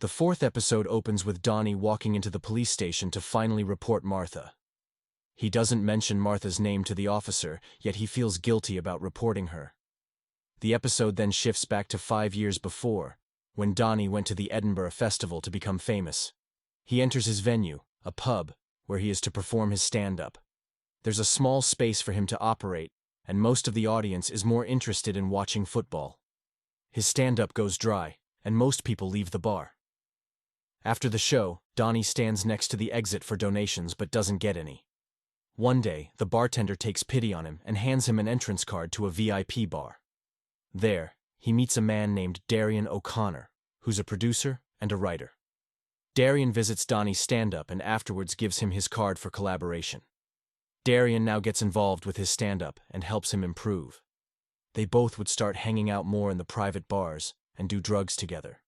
The fourth episode opens with Donnie walking into the police station to finally report Martha. He doesn't mention Martha's name to the officer, yet he feels guilty about reporting her. The episode then shifts back to 5 years before, when Donnie went to the Edinburgh Festival to become famous. He enters his venue, a pub, where he is to perform his stand-up. There's a small space for him to operate, and most of the audience is more interested in watching football. His stand-up goes dry, and most people leave the bar. After the show, Donnie stands next to the exit for donations but doesn't get any. One day, the bartender takes pity on him and hands him an entrance card to a VIP bar. There, he meets a man named Darian O'Connor, who's a producer and a writer. Darian visits Donnie's stand-up and afterwards gives him his card for collaboration. Darian now gets involved with his stand-up and helps him improve. They both would start hanging out more in the private bars and do drugs together.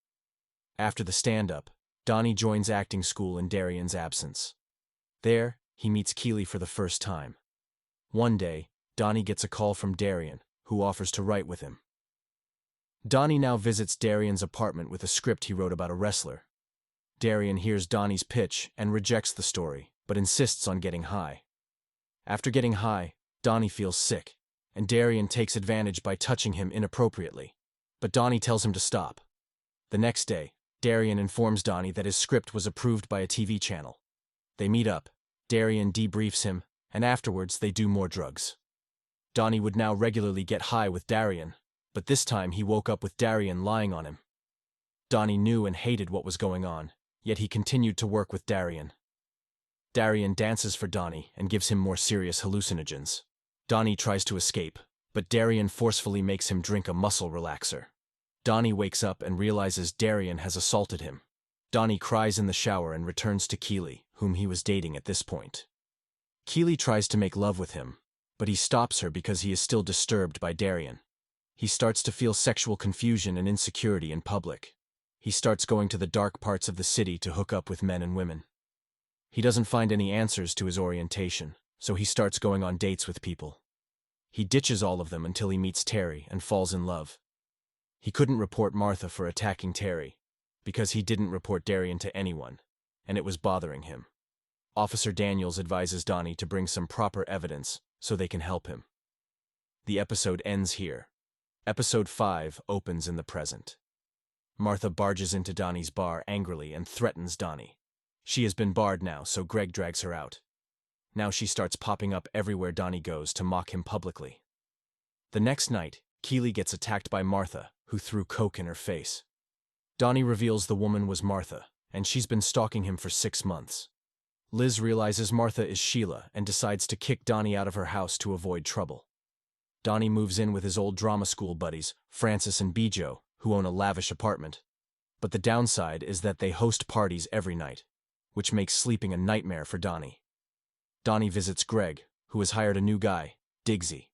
After the stand-up, Donnie joins acting school in Darian's absence. There, he meets Keely for the first time. One day, Donnie gets a call from Darian, who offers to write with him. Donnie now visits Darian's apartment with a script he wrote about a wrestler. Darian hears Donnie's pitch and rejects the story, but insists on getting high. After getting high, Donnie feels sick, and Darian takes advantage by touching him inappropriately, but Donnie tells him to stop. The next day, Darian informs Donnie that his script was approved by a TV channel. They meet up, Darian debriefs him, and afterwards they do more drugs. Donnie would now regularly get high with Darian, but this time he woke up with Darian lying on him. Donnie knew and hated what was going on, yet he continued to work with Darian. Darian dances for Donnie and gives him more serious hallucinogens. Donnie tries to escape, but Darian forcefully makes him drink a muscle relaxer. Donnie wakes up and realizes Darian has assaulted him. Donnie cries in the shower and returns to Keely, whom he was dating at this point. Keely tries to make love with him, but he stops her because he is still disturbed by Darian. He starts to feel sexual confusion and insecurity in public. He starts going to the dark parts of the city to hook up with men and women. He doesn't find any answers to his orientation, so he starts going on dates with people. He ditches all of them until he meets Terry and falls in love. He couldn't report Martha for attacking Terry, because he didn't report Darian to anyone, and it was bothering him. Officer Daniels advises Donnie to bring some proper evidence so they can help him. The episode ends here. Episode 5 opens in the present. Martha barges into Donnie's bar angrily and threatens Donnie. She has been barred now, so Greg drags her out. Now she starts popping up everywhere Donnie goes to mock him publicly. The next night, Keely gets attacked by Martha, who threw coke in her face. Donnie reveals the woman was Martha, and she's been stalking him for 6 months. Liz realizes Martha is Sheila and decides to kick Donnie out of her house to avoid trouble. Donnie moves in with his old drama school buddies, Francis and Bijo, who own a lavish apartment. But the downside is that they host parties every night, which makes sleeping a nightmare for Donnie. Donnie visits Greg, who has hired a new guy, Diggsy.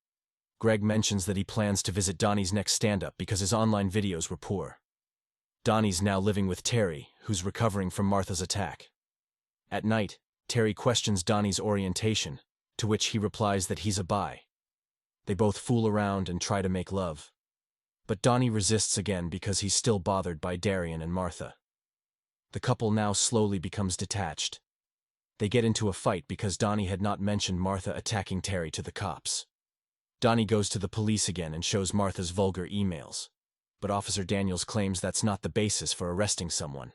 Greg mentions that he plans to visit Donnie's next stand-up because his online videos were poor. Donnie's now living with Terry, who's recovering from Martha's attack. At night, Terry questions Donnie's orientation, to which he replies that he's a bi. They both fool around and try to make love. But Donnie resists again because he's still bothered by Darian and Martha. The couple now slowly becomes detached. They get into a fight because Donnie had not mentioned Martha attacking Terry to the cops. Donnie goes to the police again and shows Martha's vulgar emails, but Officer Daniels claims that's not the basis for arresting someone.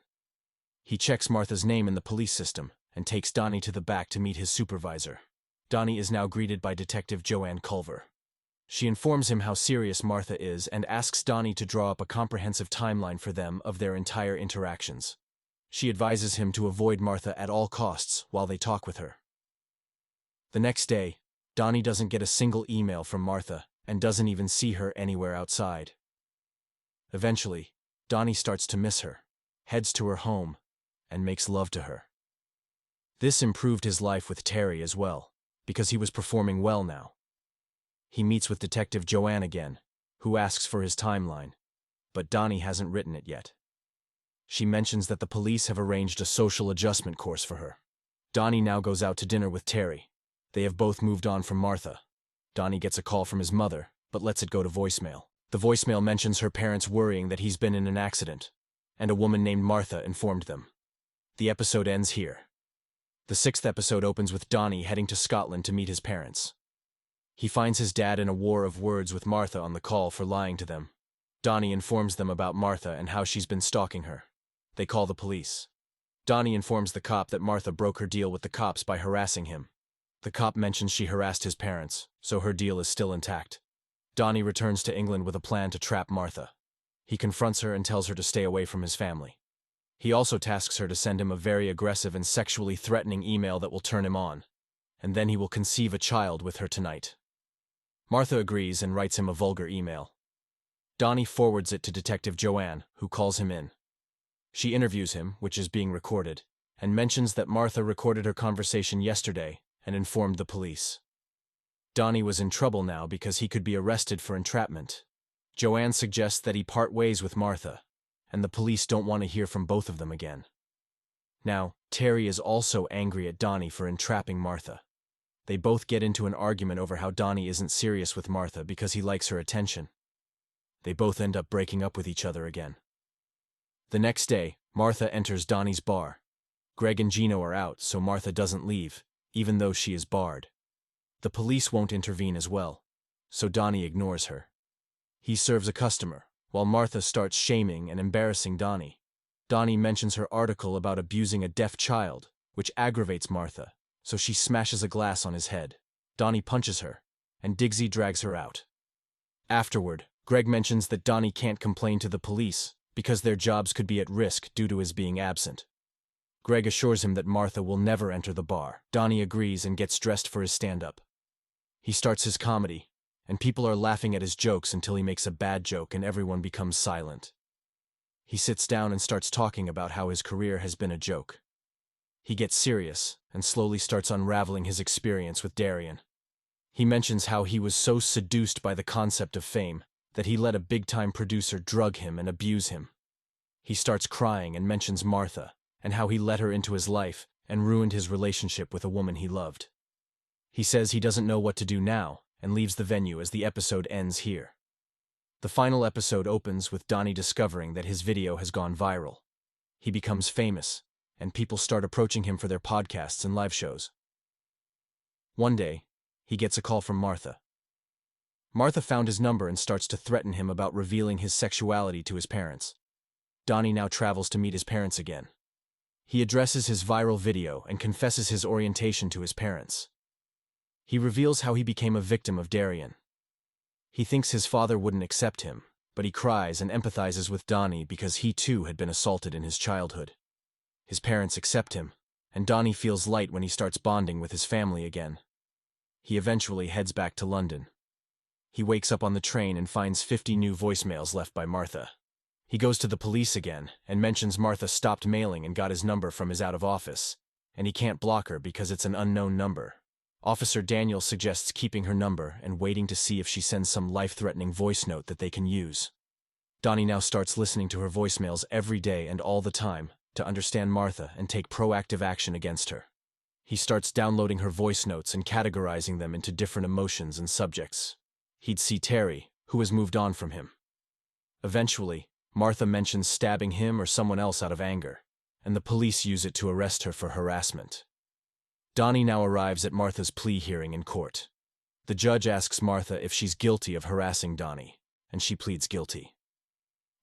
He checks Martha's name in the police system and takes Donnie to the back to meet his supervisor. Donnie is now greeted by Detective Joanne Culver. She informs him how serious Martha is and asks Donnie to draw up a comprehensive timeline for them of their entire interactions. She advises him to avoid Martha at all costs while they talk with her. The next day, Donnie doesn't get a single email from Martha and doesn't even see her anywhere outside. Eventually, Donnie starts to miss her, heads to her home, and makes love to her. This improved his life with Terry as well, because he was performing well now. He meets with Detective Joanne again, who asks for his timeline, but Donnie hasn't written it yet. She mentions that the police have arranged a social adjustment course for her. Donnie now goes out to dinner with Terry. They have both moved on from Martha. Donnie gets a call from his mother, but lets it go to voicemail. The voicemail mentions her parents worrying that he's been in an accident. and a woman named Martha informed them. The episode ends here. The 6th episode opens with Donnie heading to Scotland to meet his parents. He finds his dad in a war of words with Martha on the call for lying to them. Donnie informs them about Martha and how she's been stalking her. They call the police. Donnie informs the cop that Martha broke her deal with the cops by harassing him. The cop mentions she harassed his parents, so her deal is still intact. Donnie returns to England with a plan to trap Martha. He confronts her and tells her to stay away from his family. He also tasks her to send him a very aggressive and sexually threatening email that will turn him on, and then he will conceive a child with her tonight. Martha agrees and writes him a vulgar email. Donnie forwards it to Detective Joanne, who calls him in. She interviews him, which is being recorded, and mentions that Martha recorded her conversation yesterday and informed the police. Donnie was in trouble now because he could be arrested for entrapment. Joanne suggests that he part ways with Martha, and the police don't want to hear from both of them again. Now, Terry is also angry at Donnie for entrapping Martha. They both get into an argument over how Donnie isn't serious with Martha because he likes her attention. They both end up breaking up with each other again. The next day, Martha enters Donnie's bar. Greg and Gino are out, so Martha doesn't leave, even though she is barred. The police won't intervene as well, so Donnie ignores her. He serves a customer, while Martha starts shaming and embarrassing Donnie. Donnie mentions her article about abusing a deaf child, which aggravates Martha, so she smashes a glass on his head. Donnie punches her, and Diggsy drags her out. Afterward, Greg mentions that Donnie can't complain to the police because their jobs could be at risk due to his being absent. Greg assures him that Martha will never enter the bar. Donnie agrees and gets dressed for his stand-up. He starts his comedy, and people are laughing at his jokes until he makes a bad joke and everyone becomes silent. He sits down and starts talking about how his career has been a joke. He gets serious and slowly starts unraveling his experience with Darian. He mentions how he was so seduced by the concept of fame that he let a big-time producer drug him and abuse him. He starts crying and mentions Martha and how he let her into his life and ruined his relationship with a woman he loved. He says he doesn't know what to do now and leaves the venue as the episode ends here. The final episode opens with Donnie discovering that his video has gone viral. He becomes famous, and people start approaching him for their podcasts and live shows. One day, he gets a call from Martha. Martha found his number and starts to threaten him about revealing his sexuality to his parents. Donnie now travels to meet his parents again. He addresses his viral video and confesses his orientation to his parents. He reveals how he became a victim of Darian. He thinks his father wouldn't accept him, but he cries and empathizes with Donnie because he too had been assaulted in his childhood. His parents accept him, and Donnie feels light when he starts bonding with his family again. He eventually heads back to London. He wakes up on the train and finds 50 new voicemails left by Martha. He goes to the police again and mentions Martha stopped mailing and got his number from his out-of-office, and he can't block her because it's an unknown number. Officer Daniel suggests keeping her number and waiting to see if she sends some life-threatening voice note that they can use. Donnie now starts listening to her voicemails every day and all the time to understand Martha and take proactive action against her. He starts downloading her voice notes and categorizing them into different emotions and subjects. He'd see Terry, who has moved on from him. Eventually, Martha mentions stabbing him or someone else out of anger, and the police use it to arrest her for harassment. Donnie now arrives at Martha's plea hearing in court. The judge asks Martha if she's guilty of harassing Donnie, and she pleads guilty.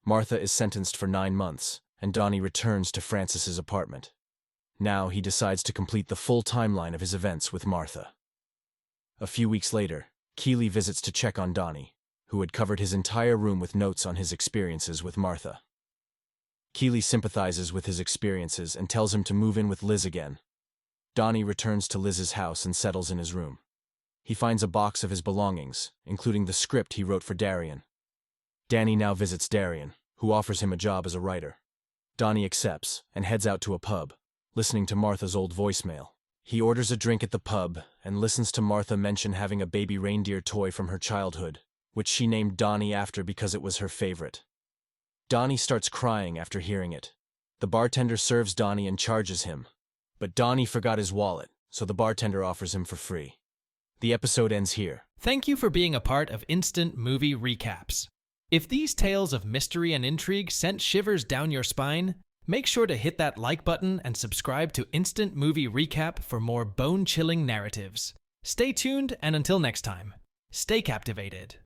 Martha is sentenced for 9 months, and Donnie returns to Francis's apartment. Now he decides to complete the full timeline of his events with Martha. A few weeks later, Keeley visits to check on Donnie, who had covered his entire room with notes on his experiences with Martha. Keeley sympathizes with his experiences and tells him to move in with Liz again. Donnie returns to Liz's house and settles in his room. He finds a box of his belongings, including the script he wrote for Darian. Danny now visits Darian, who offers him a job as a writer. Donnie accepts and heads out to a pub, listening to Martha's old voicemail. He orders a drink at the pub and listens to Martha mention having a baby reindeer toy from her childhood, which she named Donnie after because it was her favorite. Donnie starts crying after hearing it. The bartender serves Donnie and charges him, but Donnie forgot his wallet, so the bartender offers him for free. The episode ends here. Thank you for being a part of Instant Movie Recaps. If these tales of mystery and intrigue sent shivers down your spine, make sure to hit that like button and subscribe to Instant Movie Recap for more bone-chilling narratives. Stay tuned, and until next time, stay captivated.